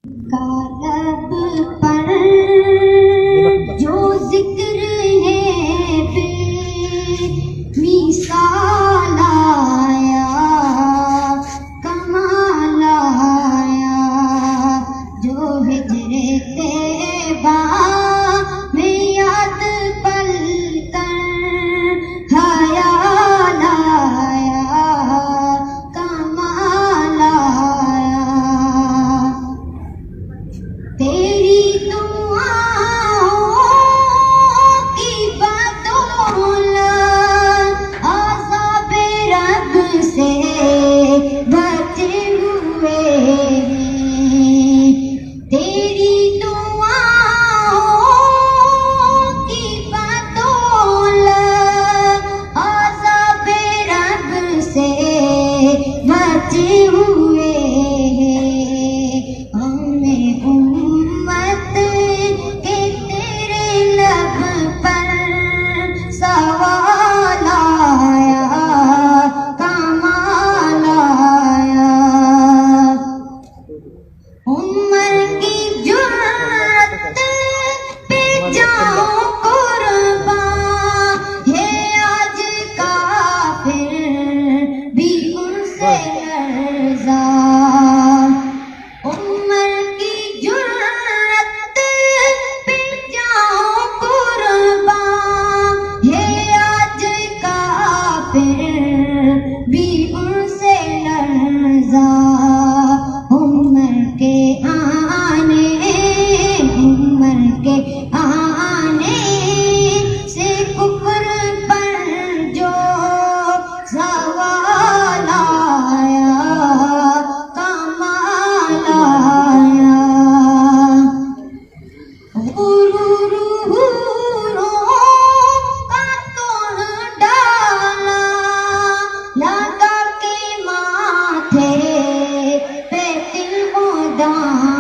کالب پر جو ذکر ہے مثال آیا کمال آیا جو ہجر طیبہ میں یاد پل کر خیال آیا کمال آیا تیری دعاؤں کی بدولت عذاب رب سے بچے ہوئے ہیں تیری دعاؤں کی بدولت عذاب رب سے بچے ہوئے ہیں ہمیں امت کے تیرے لب پر سوال آیا کمال آیا عمر کی جرأت پہ جاؤں قربان ہے آج کافر بھی ان سے لرزاں عمر کی جرأت پہ جاؤں قربان ہے آج کافر بھی ان سے لرزاں عمر کے آنے سے کفر پر جو زوال آیا کمال آیا غروروں کا توڑ ڈالا لگا کے ماتھے پہ دل کو دانا